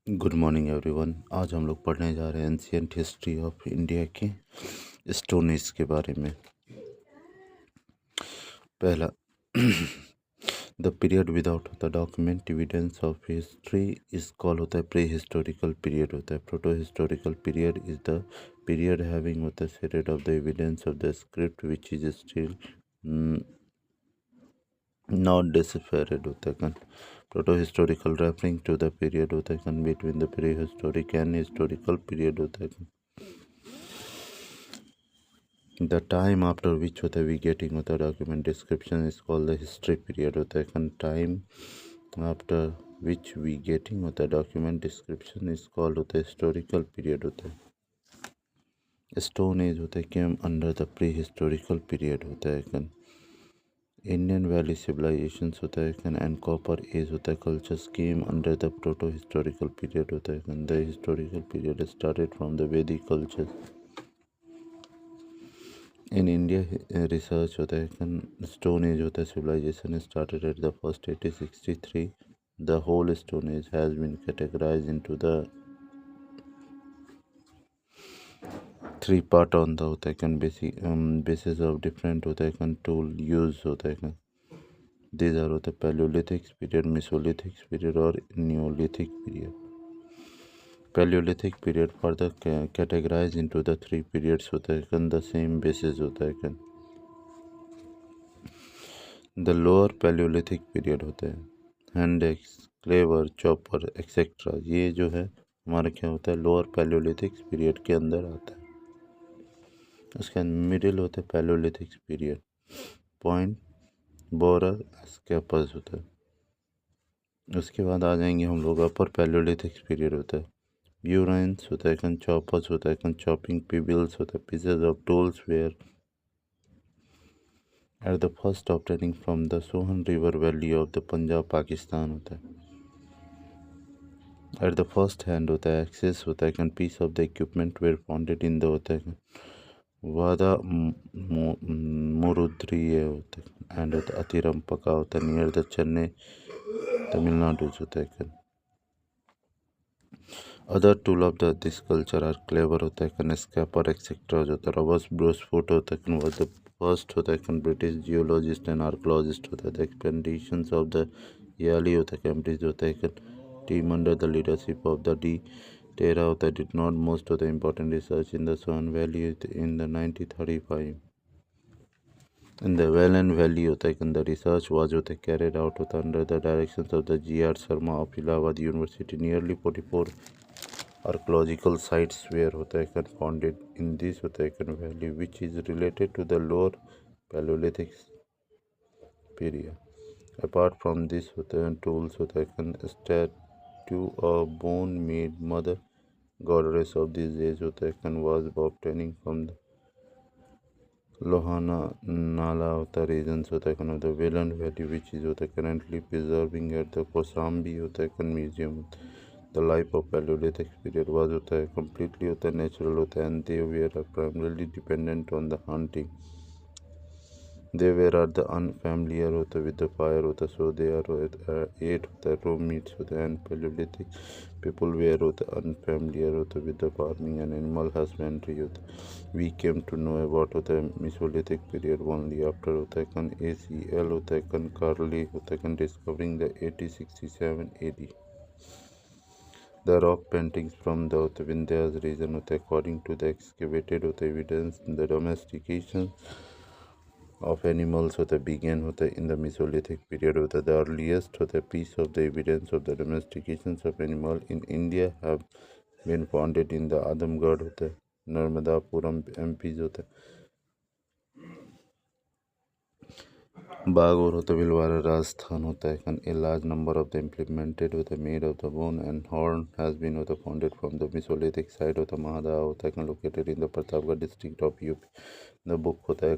Good morning everyone. आज हम लोग पढ़ने जा रहे हैं एंशियंट हिस्ट्री ऑफ इंडिया के स्टोन एज के बारे में। पहला, the period without the document evidence of history is call होता है प्री हिस्टोरिकल पीरियड होता है। Proto historical period is the period having होता है seated of the evidence of the script which is still not deciphered होता है। Proto historical referring to the period होता है between the pre historic and historical period होता है। The time after विच होता है वी गेटिंग होता है document description is called the history period होता है। Time after which we getting होता है डॉक्यूमेंट डिस्क्रिप्शन इज कॉल्ड होता है हिस्टोरिकल पीरियड होता है। स्टोन एज होता है केम under the pre historical period होता है। इंडियन वैली सिविलाइजेशंस होता है एंड कॉपर एज होता है cultures came under the proto historical period होता है। The historical period started from the Vedic culture. In India research होता है स्टोन एज होता है civilisation started at the first 1863। The whole stone age has been categorised into the three part on the होता है basic basis of different होता है tool use होता है। These are the Paleolithic period, Mesolithic period और Neolithic period. Paleolithic period further categorized into the three periods होता है the same basis होता है। The lower Paleolithic period होता है hand axe, cleaver, chopper, etc. ये जो है हमारा क्या होता है लोअर पैलियोलिथिक पीरियड के अंदर आता है। उसके मिडिल होता है पैलियोलिथिक पीरियड, पॉइंट बोरर स्कैपर्स होता है। उसके बाद आ जाएंगे हम लोग अपर पैलियोलिथिक पीरियड होता है ब्यूराइंस होता है चॉपर्स होता है चॉपिंग पीबल्स होता है pieces of tools were at the first operating from the Sohan river valley of the Punjab Pakistan होता है। एट द फर्स्ट हैंड होता है एक्सेस होता है piece of the equipment were founded in the होता है वादा मुरुद्रिय होता है एंड अतिरम पका होता है नियर द चेन्नई तमिलनाडु होता है। Other tool of the this culture are cleaver होता है स्कैपर एक्सेट्रा जो होता है रॉबर्ट ब्रूस फुट होता है वॉज द फर्स्ट होता है ब्रिटिश जियोलॉजिस्ट एंड आर्कोलॉजिस्ट होता है। The expeditions of the Yale होता है कैम्ब्रिज होता है team under the leadership of the de Terra होता है did not most of the important research in the Son valley in the 1935 in the Welland Valley होता है the research was होता है carried out होता है under the directions of the G.R. Sharma of Allahabad University. Nearly 44 archaeological sites were होता है founded in this होता है valley which is related to the lower Paleolithic period. Apart from this होता है tools होता है statue of bone made mother goddess of this age होता है was obtaining from the Lohana नाला होता है रीजन्स होता है the Velan valley which is होता है currently preserving at the Kosambi होता है museum. The life of palaeolithic period was होता है कम्प्लीटली होता है नेचुरल होता है and they were primarily dependent on the hunting. They were are the unfamiliar होता है विद द फायर होता है सो दे आर एट होता है रो मीट्स होता है एंड पैलियोलिथिक पीपल वेयर होता है अनफैमिलियर होता है with the farming and animal husbandry होता है। We came to know about होता है मिसोलिथिक पीरियड ओनली आफ्टर होता है ACL होता है कार्ली होता है discovering the 1867 AD। The rock paintings from the Vindhyas region होता है according to the excavated होता है evidence the domestication of animals होता है began होता है in the Mesolithic period होता है। The earliest होता है piece of the evidence of the domestications of animal in India have been founded in the Adamgarh होता है नर्मदापुरम MP होता है। बागौर होता है भिलवाड़ा राजस्थान होता है a large number of the implemented होता है made of the bone and horn has been होता है founded from the Mesolithic site होता है महादा होता है located in the Pratapgarh district of UP। the book होता है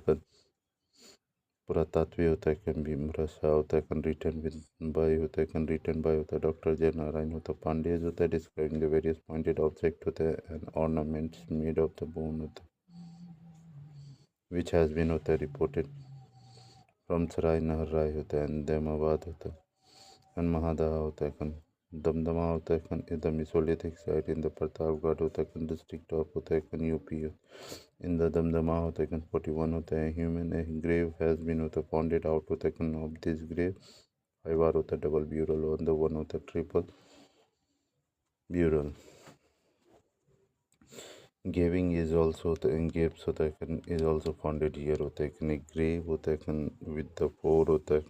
पुरातत्व होता है भीमरसा होता है रिटर्न विद बाय होता है रिटर्न बाय होता है डॉक्टर जय नारायण होता है पांडे होता है describing the various pointed object होता है and ornaments made of the bone होता है विच हैज़ बीन होता है रिपोर्टेड फ्रॉम सराय नहर राय होता है एंड दैमाबाद होता है महादा होता है दमदमा होता है is the Mesolithic site in the Pratapgarh होता है district of होता है UP in the दमदमा होता है 41 होता है human grave has been होता है founded out होता है of this grave 5 बार होता है double burial on the one होता है triple burial. Gaving is also होता है Gaves होता है is also founded here होता है grave होता है with the 4 होता है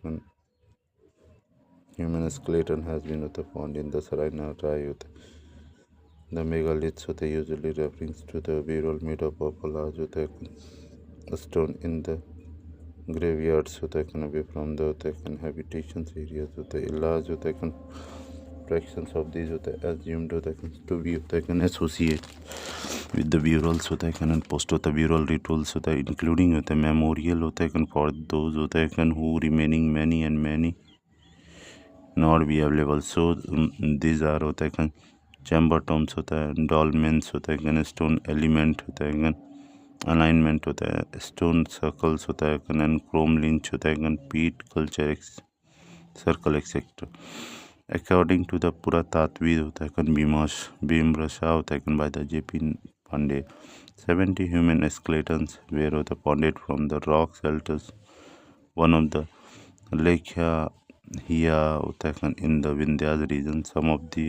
human skeleton has been होता है found in the Sarai होता है. The megaliths होता है usually refers to the burial made up of a large होता है stone in the graveyards होता है away from the होता है habitation areas होता है large होता है fractions of these होता है assumed होता है to be होता है associate with the burials होता है post होता है burial rituals होता है including होता है memorial होता है for those होता है who remaining many not be available. So these are होता है चैम्बर टॉम्स होता है डॉलमेंस होता है स्टोन एलिमेंट होता है अलाइनमेंट होता है स्टोन सर्कल्स होता है क्रोम लिंच होता है pit culture circle etcetera according to the पुरातात्विद होता है भीमरशा होता है by the JP Pandey 70 human skeletons were होता है pounded from the rock shelters one of the Lekhahia होता है in the Vindhyas region some of the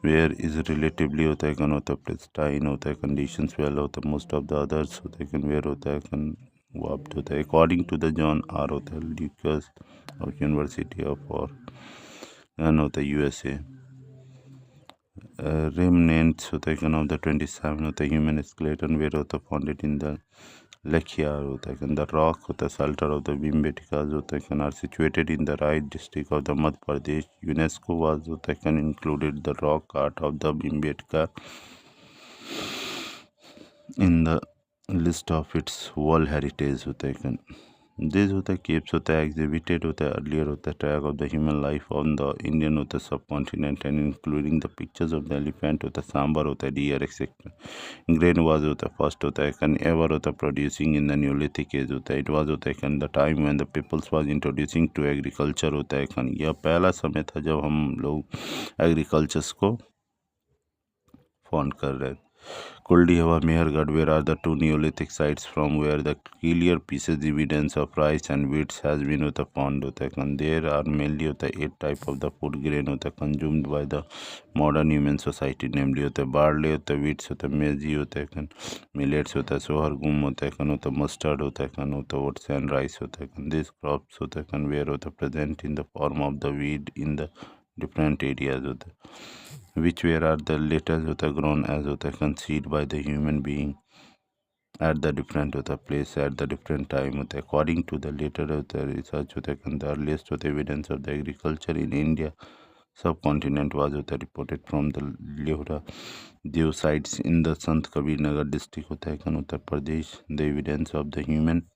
where is relatively होता है pristine होता है conditions well होता है most of the others होता है where होता है warped होता है according to the John R होता है Lucas of University of Oregon होता है USA remnants होता है of the 27 होता है human skeleton where होता है founded in the Lekhya होता है the rock होता है shelter of the Bhimbetka होता है are situated in the right district of the Madhya Pradesh. UNESCO was होता है included the rock art of the Bhimbetka in the list of its world heritage होता है this होता है caves होता है exhibited होता है earlier होता है track of the human life on the Indian होता है subcontinent and including the pictures of the elephant होता है सांबर होता है deer etc. grain was होता है first होता है ever होता है producing in the Neolithic age होता है it was होता है the time when the peoples was introducing to agriculture होता है यह पहला समय था जब हम लोग agricultures को फाउंड कर रहे थे Kuldi Hava Mehergarh, where are the two Neolithic sites from where the clear pieces evidence of rice and wheat has been found. There are mainly 8 type of the food grain consumed by the modern human society, namely barley, wheat, maize, millets, sorghum, mustard, oats and rice. These crops were present in the form of the weed in the different areas. Which where are the later grown as conceived by the human being at the different place at the different time according to the later research the earliest evidence of the agriculture in India subcontinent was reported from the Lehura Dev sites in the Sant Kabir Nagar district Uttar Pradesh. The evidence of the human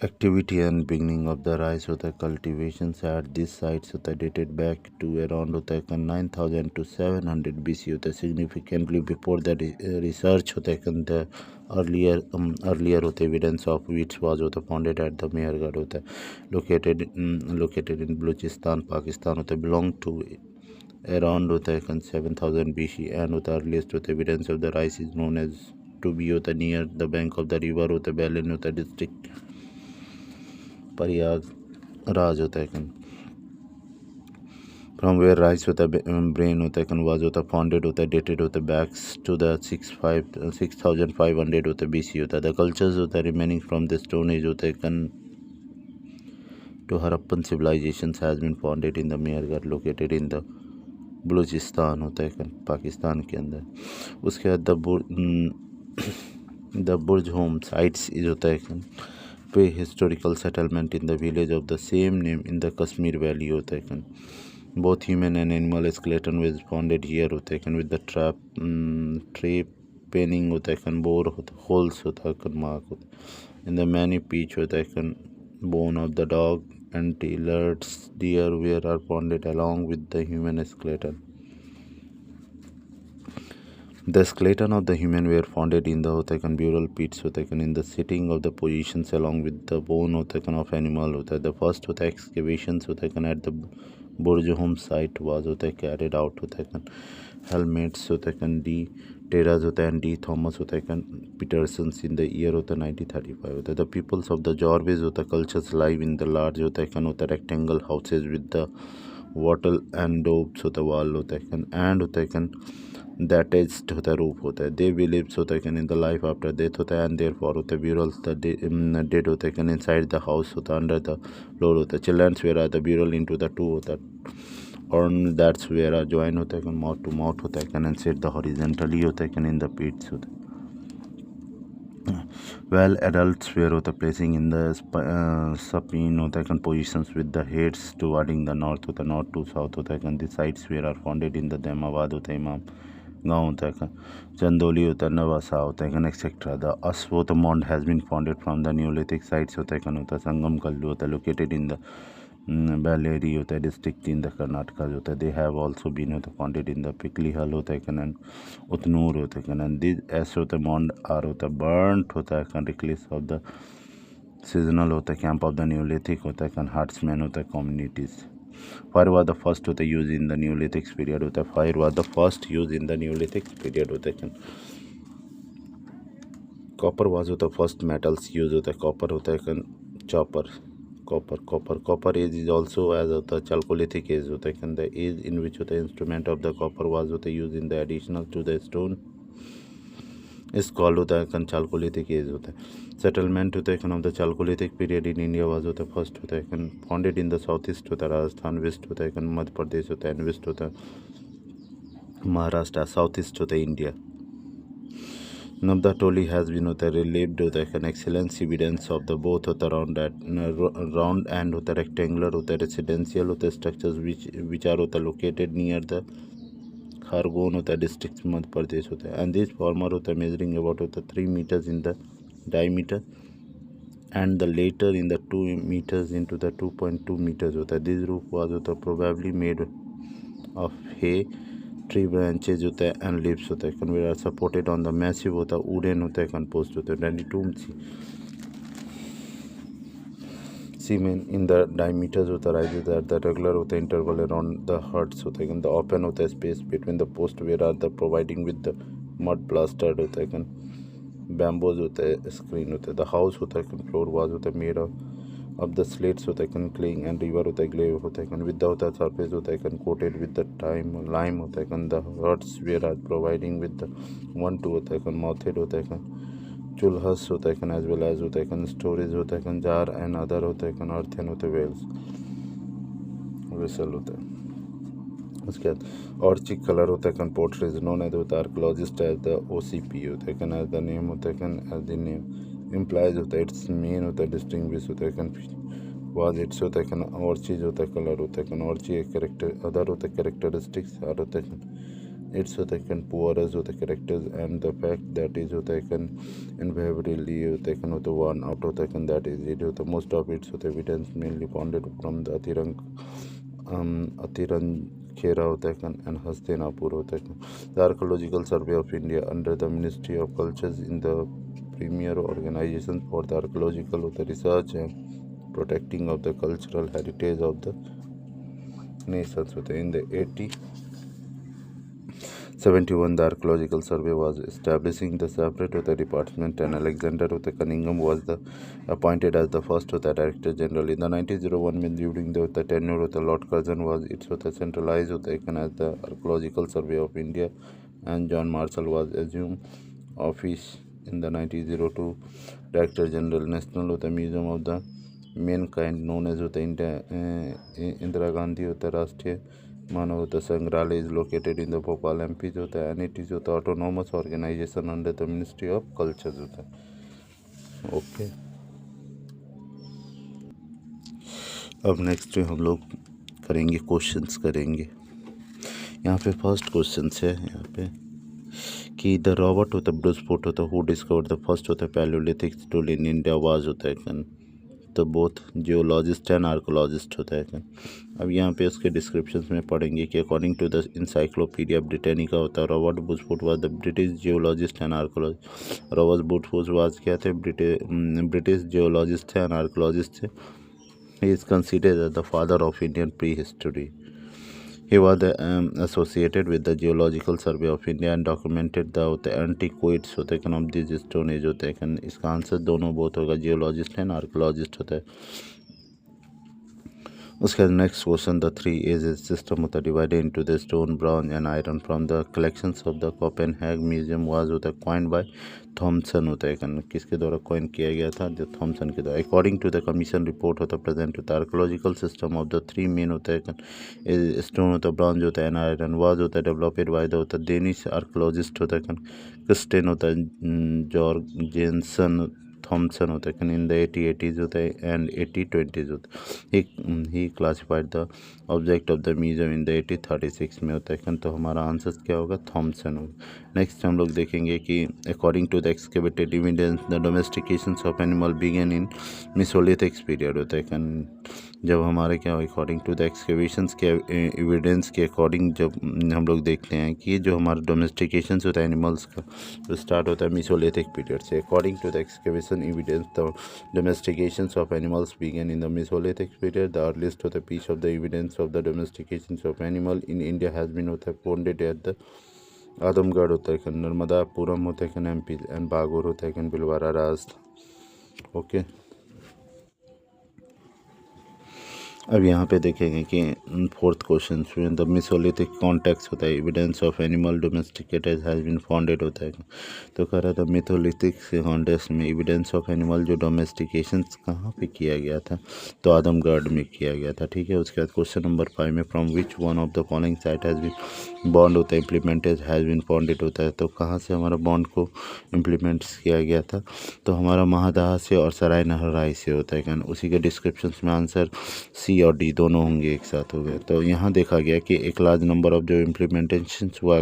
activity and beginning of the rise of the cultivations at these sites dated back to around 9000 to 700 BC significantly before the research the earlier evidence of which was founded at the Mehergarh located in Balochistan, Pakistan belonged to around 7000 BC and the earliest evidence of the rise is known as to be near the bank of the river Belen district Prayagraj होता है from where rice होता है brain होता है was होता है founded होता है डेटेड होता है बैक्स टू द 6500 होता है BC होता है द कल्चर्स होता है remaining from the stone age होता है to Harappan civilisation has been founded in the Mehrgarh located in the Baluchistan होता है पाकिस्तान के अंदर. उसके बाद the Burzahom sites is होता है pre-historical settlement in the village of the same name in the Kashmir Valley होता है both human and animal skeleton was founded here होता है with the trap-panning होता है bore holes होता है mark होता है in the many peach होता है bone of the dog antelopes deer were are founded along with the human skeleton. The skeleton of the human were founded in the होता है burial pits होता है in the sitting of the positions along with the bone होता है of animal होता है. The first होता है excavations होता है at the Borjholm site was होता है carried out होता है helmets होता है D. Terras होता है D. Thomas होता है Petersons in the year होता है 1935 होता है. The peoples of the Jorvis होता है cultures live in the large होता है rectangle houses with the wattle and domes होता है wall होता है and होता है that is होता है रूप होता है. They believes होता है in the life after death होता है and therefore होता है burials the dead होता है inside the house होता है under the floor होता है. Children's where the burial into the two होता है और that's where a join होता है mouth to mouth होता है and set the horizontally होता है in the pits होता है. Well, adults were होता है placing in the supine होता है positions with the heads towards the north होता है north to south होता है the sites where are founded in the Damawad होता है इमाम गाँव होता है चंदोली होता है नवासा होता है etcetera. The ash mound has been founded from the neolithic sites होता है संगम कल्लू होता है लोकेटेड इन द बेलेरी होता है डिस्ट्रिक्ट इन द कर्नाटका होता है. दे हैव ऑल्सो बीन होता है फाउंडेड इन द पिकली हल होता है उतनूर होता है दिस एस होता है मॉन्ड आर होता है बर्नट होता है रिक्लिस ऑफ द सीजनल होता है कैंप ऑफ द न्यूलिथिक होता है हार्ट्समैन होता है communities. Fire was the first होता है use in the Neolithic period होता है. Fire was the first use in the Neolithic period होता है. कॉपर वाज होता है फर्स्ट मेटल्स यूज होता है. कॉपर होता है chopper copper age is also age होता है चालकोलिथिक एज होता है द एज इन विच होता है instrument of the copper was होता है use in the additional to the stone is called होता है चालकोलिथिक एज होता है. सेटलमेंट होता है of the chalcolithic period in India was होता है फर्स्ट होता है founded in the south east होता है राजस्थान. वेस्ट होता है मध्य प्रदेश होता है एंड वेस्ट होता है महाराष्ट्र. साउथ ईस्ट होता है इंडिया. Nabda has been होता है relieved होता है excellence evidence of the both होता है round and होता है rectangular होता है residential होता है structures which are होता है located near the Khargon होता है district मध्य प्रदेश होता है. And this former होता है measuring about होता है 3 meters in the diameter and the later in the 2 meters into the 2.2 meters होता है. This roof was होता है probably made of hay tree branches होता है एंड लिप्स होता है conveyor supported on the massive होता है वुडन होता है कंपोस्ट होता है 92 सीमेन इन द डायमीटर्स होता है राइजेज एट द रेगुलर होता है इंटरवल अराउंड द हर्ट्स होता है द ओपन होता है space between the post were are the providing with the mud plastered होता है बैम्बोज होता है स्क्रीन होता है. द हाउस होता है फ्लोर वाज होता है मेड of the slates होता है claying and river होता है ग्लेव होता है with the होता है surface होता है coated with the lime होता है the huts where are providing with the 1-2 होता है mounted होता है chulhas होता है as well as होता है storage होता है jar and other होता है earthen होता है wells vessel होता है. उसके बाद ऑर्चिक कलर होता है पोर्ट्रेज नोन एज होता है आर्कोलॉजिस्ट एज द OCP होता है एज द नेम होता है एज द नेम इम्प्लाइज होता है इट्स मेन होता है डिस्टिंग्विश होता है वाज इट्स होता है और चीज़ होता है कलर होता है और चीज़ कैरेक्टर अदर होता है कैरेक्टरिस्टिक्स और होता है इट्स होता है पुअरस होता है characters and the fact that is होता है इनवेरिएबली होता है होता है वन आउट होता है दैट इज इट होता है मोस्ट ऑफ इट्स होता है evidence mainly founded from the Atranji Khera होता है एंड हस्तिनापुर होता है. The archaeological survey of India under the ministry of cultures in the premier organization for the archaeological research and protecting of the cultural heritage of the nations. In the 1871 the archaeological survey was establishing the separate department and Alexander Cunningham was the appointed as the first director general. In the 1901 during the tenure of the Lord Curzon was its centralized as the archaeological survey of India and John Marshall was assumed office in the 1902 director general. National होता है museum of the man kind known as होता है इंदिरा गांधी होता है राष्ट्रीय मानव होता Sangrahalaya is located in the Bhopal MP होता है एंड इट इज होता है autonomous organisation under the ministry of culture होता है. ओके अब नेक्स्ट हम लोग करेंगे क्वेश्चंस करेंगे. यहाँ पे फर्स्ट क्वेश्चन है यहाँ पे कि द रॉबर्ट होता है ब्रूस फोर्ट होता है हु डिस्कवर्ड द फर्स्ट होता है Palaeolithic tool in India was होता है the both geologist and archaeologist होता है। अब यहाँ पे उसके डिस्क्रिप्शन में पढ़ेंगे कि according to the encyclopaedia Britannica होता है Robert Bruce Foote was the British geologist and archaeologist. Robert Bruce Foote was क्या थे, ब्रिटिश जियोलॉजिस्ट थे एंड आर्कोलॉजिस्ट थे। He is considered as the father of Indian prehistory. He was associated with the Geological Survey of India and documented the antiquities होते हैं of this stone age होते हैं। इसका answer दोनों बहुत होगा, जियोलॉजिस्ट एंड आर्कोलॉजिस्ट होता है। उसके बाद next question, the three ages system होता है divided into the stone, bronze and iron from the collections of the Copenhagen museum was होता है कॉइंड बाय थॉमसन होता है। किसके द्वारा कॉइन किया गया था, जो थॉमसन के द्वारा। According to the commission report होता है प्रेजेंट होता है archaeological system of the three main होता है स्टोन होता है, ब्रॉन्ज होता है एंड आयरन वाज होता है डेवलप्ड बाय द होता है डेनिश आर्कोलॉजिस्ट होता है क्रिस्टेन होता है जॉर्जेंसन थॉमसन होता है इन द 80s होता है एंड 8020s होता है। He classified the object of the museum in the 1836 में होता है। तो हमारा आंसर क्या होगा, थॉमसन होगा। नेक्स्ट हम लोग देखेंगे कि according to the excavated evidence the domestication of animal began in mesolithic period होता है। जब हमारे क्या अकॉर्डिंग टू द एक्सकेवेशंस के एविडेंस के अकॉर्डिंग जब हम लोग देखते हैं कि जो हमारा डोमेस्टिकेशन होता है एनिमल्स का, जो स्टार्ट होता है मेसोलिथिक पीरियड से। According to the excavation evidence the domestication of animals began in the mesolithic period. The earliest होता है piece of the evidence of the domestication of animal in India has been होता है founded at the Adamgarh होता है नर्मदापुरम होता है MP and Bagor होता है भिलवाड़ा राजस्थान। ओके, अब यहाँ पे देखेंगे कि fourth question the mesolithic context होता है evidence of animal domesticated has been founded होता है। तो कह रहा था मेसोलिथिक कॉन्टेक्स्ट में एविडेंस ऑफ एनिमल जो डोमेस्टिकेशन कहाँ पे किया गया था, तो आदमगढ़ में किया गया था। ठीक है, उसके बाद क्वेश्चन नंबर 5 में from which one of the following site has been bond होता है इम्प्लीमेंटेड हैज़ बीन फाउंडेड होता है। तो कहाँ से हमारा बॉन्ड को इम्प्लीमेंट किया गया था, तो हमारा महादाह से और सराय नहराई से होता है। उसी के डिस्क्रिप्शन में आंसर सी और डी दोनों होंगे, एक साथ हो गए। तो यहाँ देखा गया कि एक लार्ज नंबर ऑफ जो इम्प्लीमेंटेशन हुआ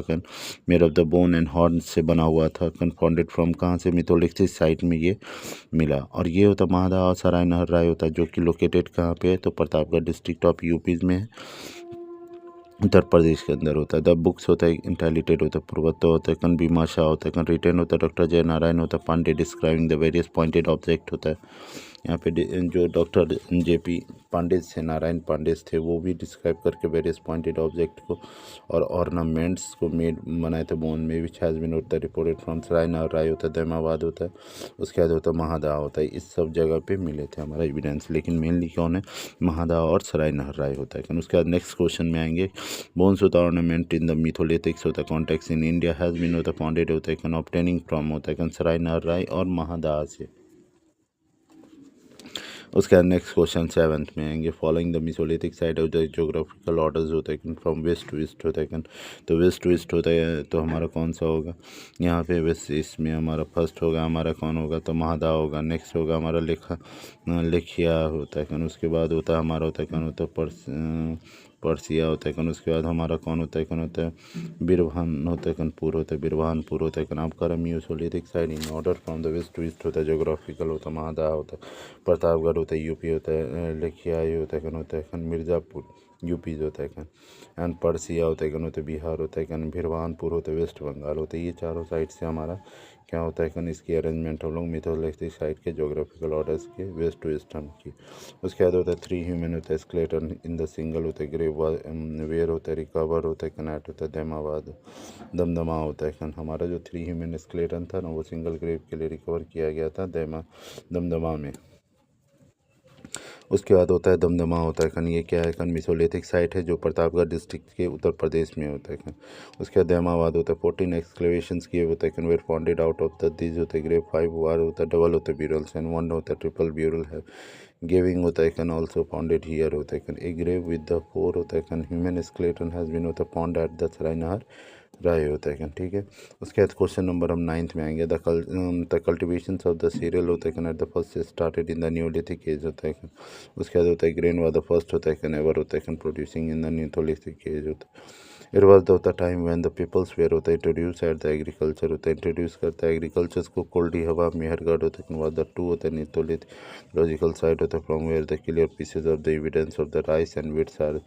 made of the bone and horn से बना हुआ था फाउंडेड फ्रॉम कहाँ से, मिथोलिथिक साइट में ये मिला। और ये होता महादा और सराय नहराई होता है जो कि लोकेटेड कहाँ पे है, तो प्रतापगढ़ डिस्ट्रिक्ट ऑफ यूपी में है, उत्तर प्रदेश के अंदर होता है। द बुक्स होता है इंटेलिटेड होता है पूर्वत्व होता है बीमाशा होता है रिटर्न होता है डॉक्टर जय नारायण होता है Pandey describing the various pointed object होता है। यहाँ पे जो डॉक्टर जेपी पांडे थे, नारायण पांडे थे, वो भी डिस्क्राइब करके वेरियस पॉइंटेड ऑब्जेक्ट को और ऑर्नामेंट्स को मेड बनाए थे बोन में विच हैज़ बीन होता है रिपोर्टेड फ्रॉम सराय नहराई होता है दैमाबाद होता है, उसके बाद होता है महादा होता है। इस सब जगह पे मिले थे हमारा एविडेंस, लेकिन मेनली कौन है, महादा और सराय नहराई होता है। उसके बाद नेक्स्ट क्वेश्चन में आएंगे बोन्स होता है ऑर्नामेंट इन द मिथोलिथिक्स होता है context in India has been होता है फाउंडेड होता है ऑब्टेनिंग फ्रॉम होता है सराय नहराई और महादा से। उसके बाद नेक्स्ट क्वेश्चन 7th में आएंगे following the Mesolithic side of the geographical orders होता है फ्रॉम वेस्ट टू ईस्ट होता है। तो वेस्ट टू ईस्ट होता है तो हमारा कौन सा होगा, यहाँ पे वेस्ट ईस्ट में हमारा फर्स्ट होगा हमारा कौन होगा, तो महादा होगा। नेक्स्ट होगा हमारा लेखिया होता है उसके बाद होता है हमारा होता है कौन होता है पर्सिया होता है उसके बाद हमारा कौन होता है बिरभान होता है पूर होता है बिरभानपुर होता है आपका mesolithic side in order from the west to east होता है जोग्राफिकल होता है महादा होता है प्रतापगढ़ होता है यूपी होता है लेखिया होता है मिर्ज़ापुर यूपी होता है एंड पर्सिया होता है बिहार होता है बिरभानपुर होता है वेस्ट बंगाल होता है। ये चारों साइड से हमारा क्या होता है इसकी अरेंजमेंट हम लोग मिथोलिथिक साइड के जोग्राफिकल ऑर्डर्स के वेस्ट टू ईस्ट हम की। उसके बाद होता है 3 ह्यूमन होता है स्केलेटन इन द सिंगल होता है ग्रेव वेयर होता है रिकवर होता है कनाट होता है दैमाबाद दमदमा होता है हमारा जो 3 ह्यूमन स्केलेटन था ना वो सिंगल ग्रेव के लिए रिकवर किया गया था दमदमा में। उसके बाद होता है दमदमा होता है ये क्या है मेसोलिथिक साइट है जो प्रतापगढ़ डिस्ट्रिक्ट के उत्तर प्रदेश में होता है। उसके बाद दैमाबाद होता है 14 एक्सक्लेवेशन किए होता है were founded out of the this होता है ग्रेव 5 वार होता है डबल होता है ब्यूरल्स एंड 1 होता है ट्रिपल ब्यूरल है गिविंग होता है ऑल्सो फाउंडेड हियर होता है ए ग्रेव विद द 4 होता है ह्यूमन स्केलेटन हैज़ बीन होता है फाउंड एट द सराय नहर राय होता है ठीक है। उसके बाद क्वेश्चन नंबर हम 9th में आएंगे the cultivation of the serial होता है at the first started in the neolithic age होता है। उसके बाद होता है ग्रेन व द फर्स्ट होता है एवर होता है producing in the neolithic age होता है। इट वॉज द होता time when the peoples were होता है इंट्रोड्यूस एट द एग्रीकल्चर होता है इंट्रोड्यूस करता है एग्रीकल्चर को कोल्डी हवा मेहरगढ़ होता है वॉज द टू होता है नितोलित लॉजिकल साइट होता है from where the clear pieces of the evidence of the rice and wheats are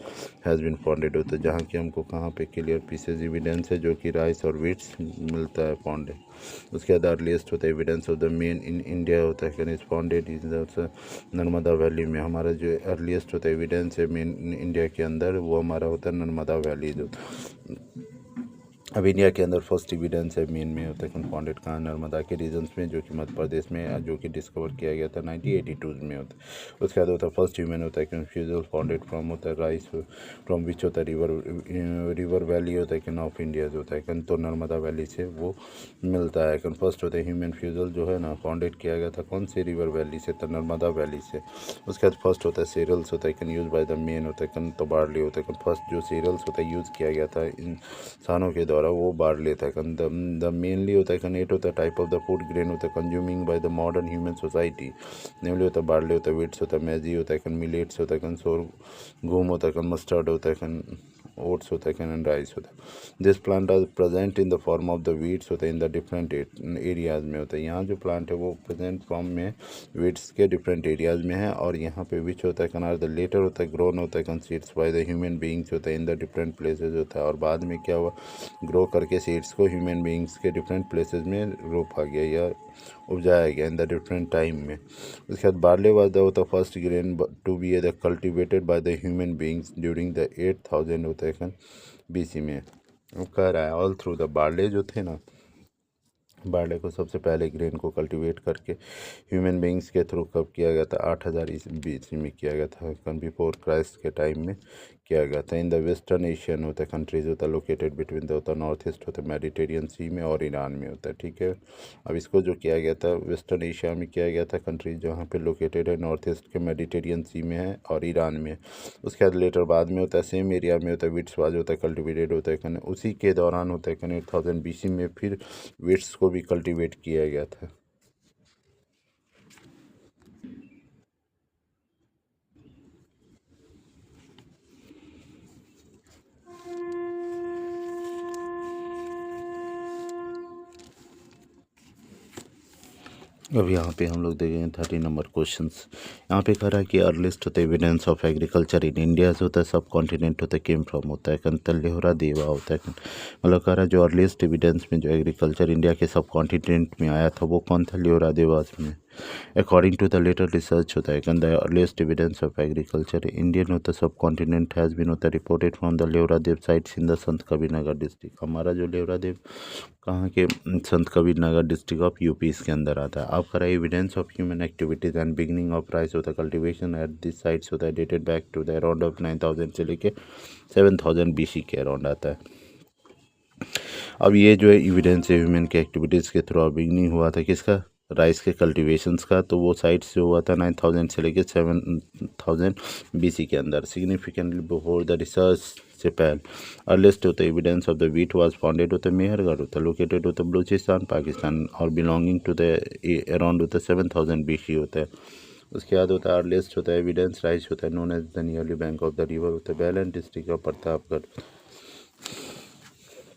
has been founded होता है जहाँ की हमको कहाँ पे क्लियर पीसेज एविडेंस है जो कि राइस और विट्स मिलता है फाउंडेड। उसके बाद अर्लीस्ट होता है evidence of the main in India होता है can is founded is Narmada valley में। हमारा जो अर्लीस्ट होता है एविडेंस है मेन इंडिया के अंदर वो हमारा होता है नर्मदा वैली जो। अब इंडिया के अंदर फर्स्ट एविडेंस है मेन में होता है फाउंडेड कहाँ नर्मदा के रीजन्स में जो कि मध्य प्रदेश में जो कि डिस्कवर किया गया था 1982 में होता है। उसके बाद होता है फर्स्ट ह्यूमन होता है कंफ्यूजल फाउंडेड फ्रॉम होता है राइस फ्रॉम विच होता है रिवर वैली होता है ऑफ इंडिया जो होता है तो नर्मदा वैली से वो मिलता है फर्स्ट होता है ह्यूमन फ्यूजल जो है ना फाउंडेड किया गया था कौन से रिवर वैली से तो नर्मदा वैली से। उसके बाद फर्स्ट होता है सीरियल्स होता है यूज बाय द मेन होता है तो बार्ली होता है फर्स्ट जो सीरियल्स होता है यूज़ किया गया था इंसानों के द्वारा वो बार्ली था द मेनली होता है एट होता है type of the food grain होता है consuming by the modern human society namely होता है बार्ली होता है विट्स होता है मैजी होता है मिलेट्स होता है सोरगम होता है मस्टर्ड होता है ओट्स होता है एंड राइस होता है। This plant are present in the form of the weeds होता है इन द डिफरेंट एरियाज़ में होता है। यहाँ जो प्लांट है वो प्रेजेंट फॉर्म में वीड्स के डिफरेंट एरियाज़ में है और यहाँ पे विच होता है कनार द लेटर होता है ग्रोन होता है seeds bye the human beings होता है इन द डिफरेंट प्लेसेज होता है और बाद में क्या हुआ ग्रो करके सीड्स को ह्यूमन बीइंग्स के डिफरेंट प्लेसेज में रोपा गया या उपजाया गया इन द डिफरेंट टाइम में। उसके बाद barley was the first grain to be the cultivated by the human beings during the 8000 होता है BC में। वो कह रहा है ऑल थ्रू द बार्ले जो थे ना बार्ले को सबसे पहले ग्रेन को कल्टीवेट करके ह्यूमन बींग्स के थ्रू कब किया गया था 8000 BC में किया गया था बिफोर क्राइस्ट के टाइम में किया गया था। इन द वेस्टर्न एशियन होता है कंट्रीज होता है लोकेटेड बिटवीन द होता है नॉर्थ ईस्ट होता है मेडिटेरियन सी में और ईरान में होता है ठीक है। अब इसको जो किया गया था वेस्टर्न एशिया में किया गया था कंट्रीज जहाँ पे लोकेटेड है नॉर्थ ईस्ट के मेडिटेरियन सी में है और ईरान में। उसके बाद लेटर बाद में होता है सेम एरिया में होता है विट्स वाज होता है कल्टिवेटेड होता है उसी के दौरान होता है 8000 BC में फिर विट्स को भी कल्टीवेट किया गया था। अब यहाँ पे हम लोग देखेंगे 30 नंबर क्वेश्चंस। यहाँ पे कह रहा है कि अर्लिस्ट होता है evidence of agriculture in India जो होता है सब कॉन्टिनेंट होता है केम फ्रॉम होता है लेहरा देवा होता है मतलब कह रहा है जो अर्लिस्ट एविडेंस में जो एग्रीकल्चर इंडिया के सब कॉन्टिनेंट में आया था वो कौन था लेहरा देवास में। According to the later research होता है the earliest evidence of agriculture Indian होता है सब कॉन्टिनेंट हैज़ बीन होता है reported from the Lahuradewa sites in the Sant Kabir Nagar district. हमारा जो लेवरा देव कहाँ के Sant Kabir Nagar district of UP इसके अंदर आता है। आप करा evidence of human activities and beginning of rice होता है कल्टिवेशन एट दिस साइट्स होता है dated back to the around of 9000 से लेके 7000 BC के अराउंड आता है। अब ये जो है एविडेंस है ह्यूमन के एक्टिविटीज़ के थ्रू बिगनिंग हुआ था किसका राइस के कल्टिवेशंस का तो वो साइट्स जो हुआ था 9000 से लेके 7000 BC के अंदर सिग्निफिकेंटली बिफोर द रिसर्च से पहले। अर्लिस्ट होता है evidence of the wheat was founded होता है मेहरगढ़ होता है लोकेटेड होता है बलूचिस्तान पाकिस्तान और बिलोंगिंग टू द अराउंड होता है 7000 BC होता है। उसके बाद होता है अर्लिस्ट होता है एविडेंस राइस होता है known as the nearly bank of the river होता है balance district of Pratapgarh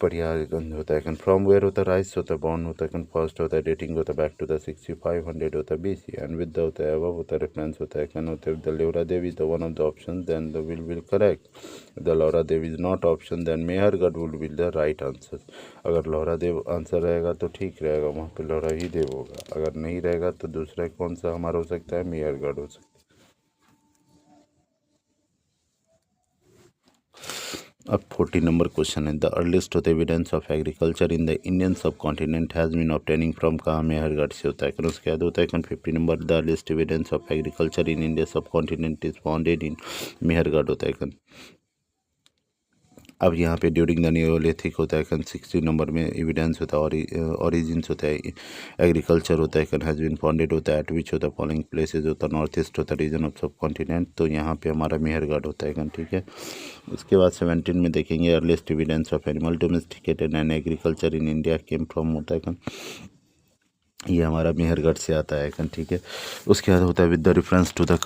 Pariharganj होता है फ्रॉम वेयर होता है राइस होता है बॉर्न होता है फर्स्ट होता है डेटिंग होता है बैक टू द 6500 होता है BC एंड विद द होता है अबव होता है रेफरेंस होता है होता है the Lahuradewa is the one of the option then the will correct the Lahuradewa is not option then Mehrgarh will be the right answer. अगर लौरा देव आंसर रहेगा तो ठीक रहेगा वहाँ पे लौरा ही देव होगा अगर नहीं रहेगा तो दूसरा कौन सा हमारा हो सकता है मेहरगढ़ हो सकता है। अब 40 नंबर क्वेश्चन है द अर्लीस्ट होता है evidence of agriculture in the Indian subcontinent has been obtaining from कहाँ मेहरगढ़ से होता है उसके बाद होता है 50 number the earliest evidence of agriculture in India subcontinent is founded in Mehrgarh होता है। अब यहाँ पे ड्यूरिंग द नियोलिथिक होता है 60 नंबर में एविडेंस होता है ऑरिजिन्स होता है एग्रीकल्चर होता है हैज़ बीन फाउंडेड होता है एट विच होता है फॉलोइंग प्लेसेज होता है नॉर्थ ईस्ट होता है रीजन ऑफ सब कॉन्टिनेंट तो यहाँ पे हमारा मेहरगढ़ होता है ठीक है। उसके बाद 17 में देखेंगे earliest evidence of animal domesticated and agriculture in India came from होता है ये हमारा मेहरगढ़ से आता है कन, ठीक है। उसके बाद होता है with the reference to the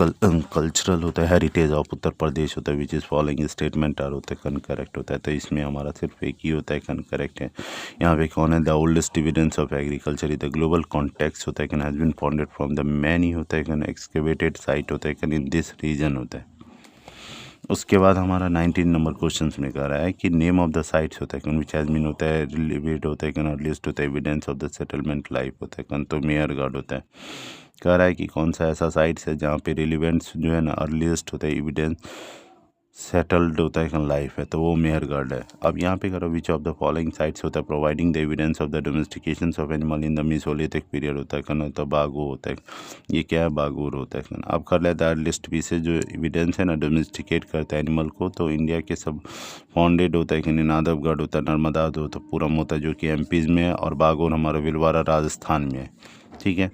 cultural होता है हेरिटेज ऑफ उत्तर प्रदेश होता है which is following statement are होता है कन करेक्ट होता है। तो इसमें हमारा सिर्फ एक ही होता है कन करेक्ट है। यहाँ पे कौन है, the oldest evidence of agriculture the global context होता है कन has been founded from the many होता है कन एक्सकेवेटेड साइट होता है कन इन दिस रीजन होता है। उसके बाद हमारा 19 नंबर क्वेश्चन में कह रहा है कि नेम ऑफ द साइट्स होता है कन विच हैज़ मीन होता है रिलेवेड होता है कन अर्लीस्ट होता है evidence of the settlement life होता है कन, तो मेहरगढ़ होता है। कह रहा है कि कौन सा ऐसा साइट्स है जहाँ पे रिलेवेंट्स जो है ना अर्लीस्ट होता है एविडेंस सेटल्ड होता है लाइफ है, तो वो मेहरगढ़ है। अब यहाँ पे करो विच ऑफ द फॉलोइंग साइट्स होता है providing the evidence of the domestication of animal in the mesolithic period होता है कन, तो बागो होता है। ये क्या है, बागुर होता है कन। अब कर लेता है लिस्ट भी से जो एविडेंस है ना डोमेस्टिकेट करता है एनिमल को, तो इंडिया के सब फाउंडेड होता है कन नादवगढ़ होता है, नर्मदा होता है, पूरम होता है जो कि एमपीज़ में है, और बागोर हमारा भिलवाड़ा राजस्थान में है, ठीक है।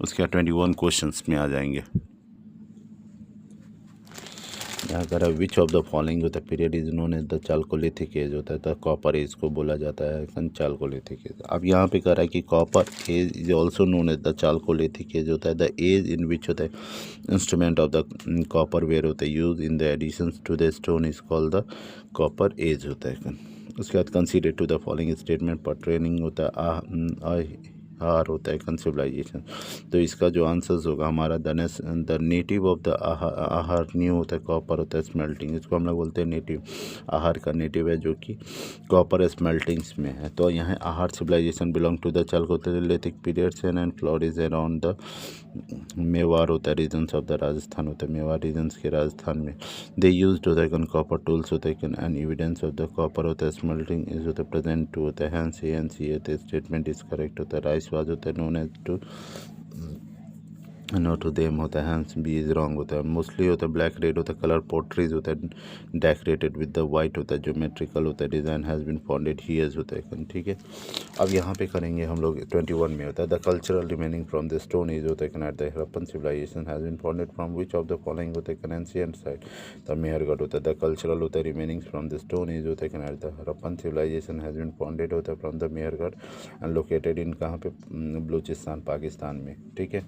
उसके बाद 21 क्वेश्चन में आ जाएंगे। यहाँ कर विच ऑफ द फॉलोइंग होता है period is known as the chalcolithic age होता है, तो कॉपर एज को बोला जाता है चालकोलिथिक एज। अब यहाँ पे कह रहा है कि copper age is also known as the chalcolithic age होता है द एज इन विच होता है instrument of the copper were होता है use in the addition to the stone is called the copper age होता है। उसके बाद consider to the following statement पर ट्रेनिंग होता है हार होता है कंसिविलाइजेशन, तो इसका जो आंसर्स होगा हमारा द नेटिव ऑफ द आहार न्यू होता है कॉपर होता है स्मेल्टिंग, इसको हम लोग बोलते हैं नेटिव। आहार का नेटिव है जो कि कॉपर स्मेल्टिंग्स में है। तो यहाँ Ahar civilization belong to the chalcolithic periods and flourish around the Mewar होता है रीजन्स ऑफ द राजस्थान होता है, मेवाड़ रीजन्स के राजस्थान में। दे यूज होता है कॉपर टूल्स होता है and evidence of the copper होता है स्मेल्टिंग इज होता है प्रेजेंट टू होता है hence an statement is correct होता है। राइस वाज होता है known as to know to them होता है हैंस बी इज रॉन्ग होता है। मोस्टली होता है ब्लैक रेड होता है कलर पोट्रीज होता है डेकोरेटेड विद द वाइट होता है ज्योमेट्रिकल होता है design has been founded here's होता है, ठीक है। अब यहाँ पे करेंगे हम लोग 21 में होता है the cultural remaining from the stone age होता है at the Harappan civilisation has been founded from which of the following होता है एंशिएंट साइट, द मेहरगढ़ होता है। द कल्चरल होता है remaining from the stone age होता है at the Harappan civilisation has been founded होता है from the Mehrgarh and located in कहाँ पे बलूचिस्तान पाकिस्तान में, ठीक है।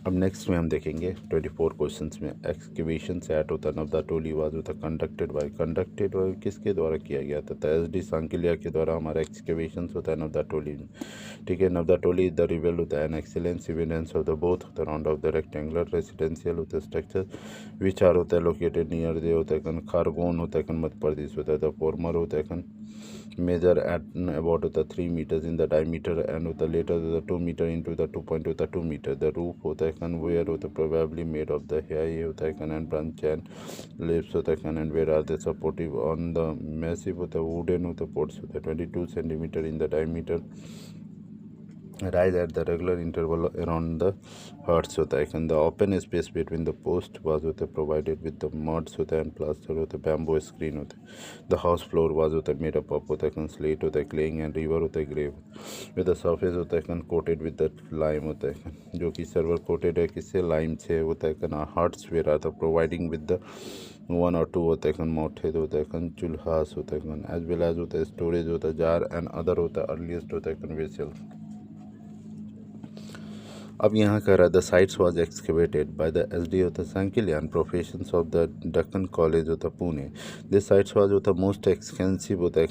अब नेक्स्ट में हम देखेंगे 24 क्वेश्चंस में एक्सकेवेशन सेट होता है नवदा टोली वाज होता कंडक्टेड बाय किसके द्वारा किया गया था, तो एस डी सांकिलिया के द्वारा हमारा एक्सकेवेशन होता है नवदा टोली में, ठीक है। नवदा टोली द रिवेल होता है an excellence evidence of the both the round of the rectangular residential होता है स्ट्रक्चर विच आर होता है लोकेटेड नियर दे होता है खारगोन होता है मध्य प्रदेश होता है। द फॉर्मर होता है measure at about the 3 meters in the diameter and with the later the 2 meter into the 2 point with the 2 meter। the roof होता है where होता है probably made of the hair होता है and branch and leaves होता है and where are they supportive on the massive होता है wooden होता है posts होता है 22 centimeter in the diameter rise at the regular interval around the hearts होता है and the open space between the post was होता है provided with the muds होता है and plaster होता है bamboo screen होता है। the house floor was होता है made up of होता है slate होता है claying and river होता है grave with the surface होता है coated with the lime होता है जो कि सर्वर coated है किससे lime से होता है hearts where are the providing with the 1 or 2 होता है मोठे होता है चूल्हास होता है एज वेल एज होता है स्टोरेज होता है जार एंड अदर होता है अर्लीस्ट होता है वेसल। अब यहाँ कह रहा है the sites was excavated by the SD होता है Sankalia professions of the Deccan College होता है पुणे। दिस साइट्स वाज होता है मोस्ट एक्सपेंसिव होता है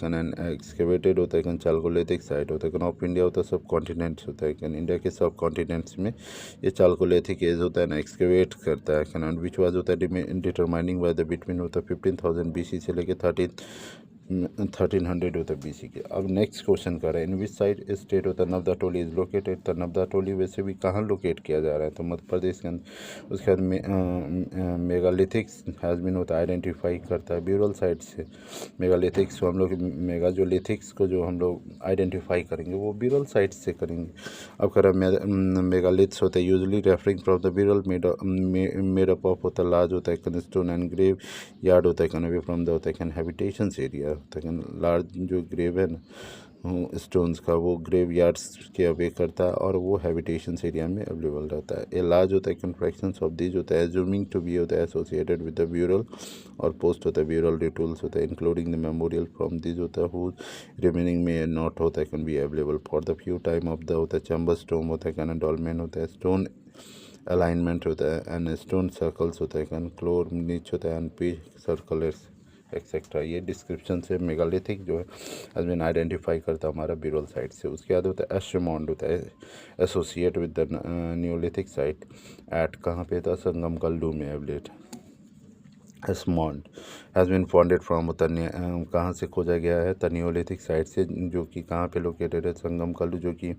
एक्सकेवेटेड होता है चालकोलिथिक साइट होता है ऑफ इंडिया होता है सब कॉन्टिनेंट्स होता है इंडिया के सब कॉन्टिनेंट्स में ये चालकोलिथिक एज होता है ना एक्सकेवेट करता है विच वाज होता है डिटरमाइनिंग बाय द बिटवीन होता है 15,000 BC से लेकर 1300 होता है BC के। अब नेक्स्ट क्वेश्चन कर रहे हैं इन विच साइड स्टेट होता है नवदा टोली इज लोकेटेड, तो नवदा टोली वैसे भी कहाँ लोकेट किया जा रहा है तो मध्य प्रदेश के अंदर। उसके बाद मेगालिथिक्स हैज़ बीन होता है आइडेंटिफाई करता है ब्यूरल साइट से मेगालिथिक्स को हम लोग मेगालिथिक्स को जो हम लोग आइडेंटिफाई करेंगे वो ब्यूरल साइट से करेंगे। अब कर रहा है मेगालिथ्स होता है usually referring from the burial made up of होता है लार्ज होता है स्टोन एंड ग्रेव यार्ड होता है फ्रॉम द होता है हैबिटेशंस एरिया होता है लार्ज जो ग्रेव है ना स्टोन्स का वो ग्रेव यार्ड्स के अवे करता है और वो हैबिटेशन एरिया में अवेलेबल रहता है। ए लार्ज होता है कन्फ्रैक्शंस ऑफ दीज होता है एज्यूमिंग टू बी होता है एसोसिएटेड विद द ब्यूरल और पोस्ट होता है ब्यूरल रिटूल्स होता है including the memorial from these होता है हुज रिमेनिंग में नॉट होता है can be available for the few time of the होता है चैम्बर स्टोन होता है कैन डॉलमेन होता है स्टोन अलाइनमेंट होता है एंड स्टोन सर्कल्स होता है कैन क्लोर नीच होता है एंड पी सर्कलर्स एक्सेट्रा। ये डिस्क्रिप्शन से मेगालिथिक जो है हस्बैंड आइडेंटिफाई करता है हमारा ब्यूरल साइट से। उसके बाद होता है एशमोंड होता है associate with the neolithic site at कहाँ पे था संगम कल्लू में एवलेट। Ash mound has been founded from कहाँ से खोजा गया है तनियोलिथिक साइट से जो कि कहाँ पे लोकेटेड है संगम कल्लू जो कि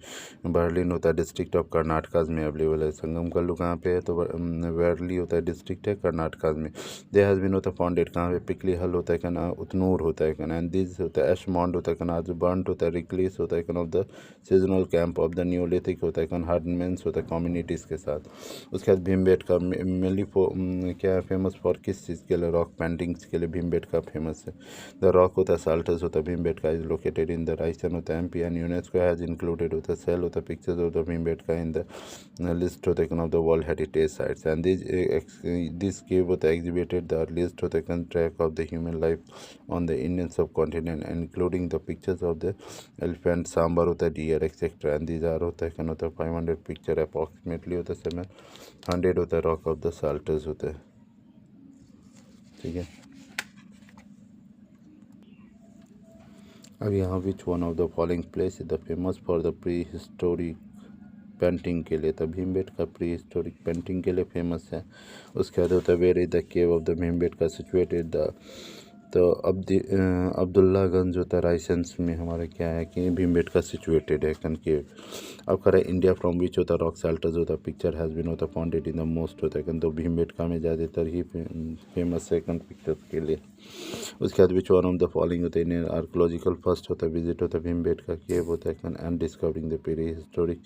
बर्लिन होता है डिस्ट्रिक्ट ऑफ कर्नाटका में अवेलेबल है। संगम कल्लू कहाँ पे है तो वर्ली होता है डिस्ट्रिक्ट है कर्नाटका में। दे हैज़ बीन होता है फाउंडेड कहाँ पे पिकली हल होता है कहना उतनूर होता है कहना एंड दिस होता है एशमोंड होता है कहना आज बर्नट होता है रिक्लीस होता है कहना of the seasonal camp of the Neolithic होता है कहना हर्डमेंस होता है कम्युनिटीज़ के साथ। उसके बाद भीमबेटका मेनली क्या है फेमस फॉर किस चीज़ के लिए रॉक पेंटिंग्स के लिए भीमबेटका फेमस है। द रॉक होता है साल्टस होता है Bhimbetka is located in the Raisen होता है MP and UNESCO has included होता है सेल होता है पिक्चर्स होता है भीमबेटका इन द लिस्ट होता है of the world heritage sites and this cave होता है एग्जिबिटेड द अर्लीस्ट होता है track of the human life on the Indian subcontinent including the pictures of the elephant sambar होता है deer etcetera and these are होता है 500 picture approximately होता है 700 होता है रॉक ऑफ द साल्टस होता है। ठीक है, अब यहाँ विच one of the following place is the famous for the pre historic painting के लिए तो भीमबेटका प्री हिस्टोरिक पेंटिंग के लिए फेमस है। उसके बाद होता है where is the cave of the Bhimbetka situated the तो अब्दुल्लागंज होता है रायसेंस में हमारा क्या है कि भीमबेटका सिचुएटेड है केव। अब करें इंडिया फ्रॉम विच होता है रॉक साल्टर्स होता है पिक्चर हैज़ बीन होता है फाउंडेड इन द मोस्ट होता है तो भीमबेटका में ज़्यादातर ही फेमस है पिक्चर्स के लिए। उसके बाद विच वन ऑफ द फॉलोइंग होता है इंडियन आर्कोलॉजिकल फर्स्ट होता है विजिट होता है भीमबेटका केव होता है and discovering the pre historic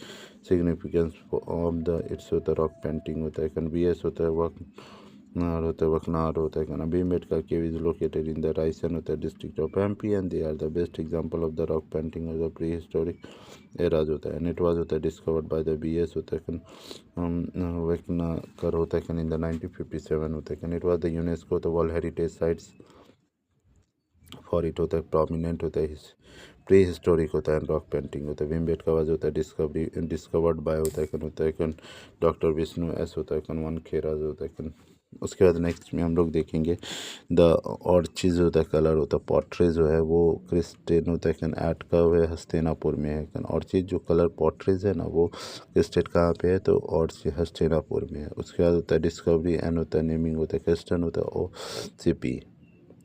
significance of the it's होता है रॉक पेंटिंग होता है BS होता है वकनार होता है वकनार होता है Bhimbetka cave is located in the Raisen होता है district of MP and they are the best example of the rock painting of the pre historic eras होता है एंड इट वाज होता है डिस्कवर्ड बाय द BS होता है वकनाकर होता है इन द 1957 होता है it was the UNESCO the world heritage sites for it होता है प्रोमिनेंट होता है प्री हिस्टोरिक होता है रॉक पेंटिंग होता है। भीमबेटका वाज होता है डिस्कवर्ड बाय होता है डॉक्टर विष्णु S होता है वन खेराज होता है। उसके बाद नेक्स्ट में हम लोग देखेंगे द और चीज़ होता है कलर होता है पॉट्रेज जो है वो क्रिस्टेन होता है ऐट का हुआ हस्तिनापुर में है और चीज़ जो कलर पॉट्रेज है ना वो क्रिस्टेड कहाँ पे है तो और हस्तिनापुर में है। उसके बाद होता है डिस्कवरी एंड होता है नेमिंग होता है क्रिस्टन होता है OCP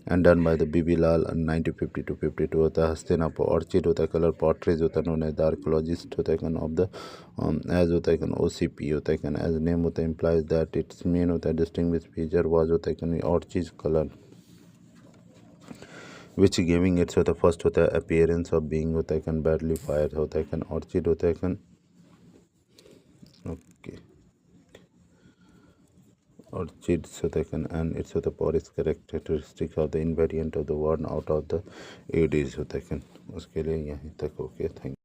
and done by the BB लाल 1952 होता है हस्तिनापुर ऑर्चिड होता है कलर पॉट्रेज होता है नोन एज द आर्कोलॉजिस्ट होता है ऑफ द एज होता है OCP होता है एज नेम होता है इम्प्लाइज दैट इट्स मेन होता है डिस्टिंग्विश फीचर वाज होता है orchid colour which giving it's होता है फर्स्ट होता है अपीयरेंस ऑफ बीइंग होता है बैडली फायर होता है ऑर्चिड होता है okay orchids and it's the porous characteristics of the invariant of the worn out of the ADs होता है उसके लिए यहीं तक ओके थैंक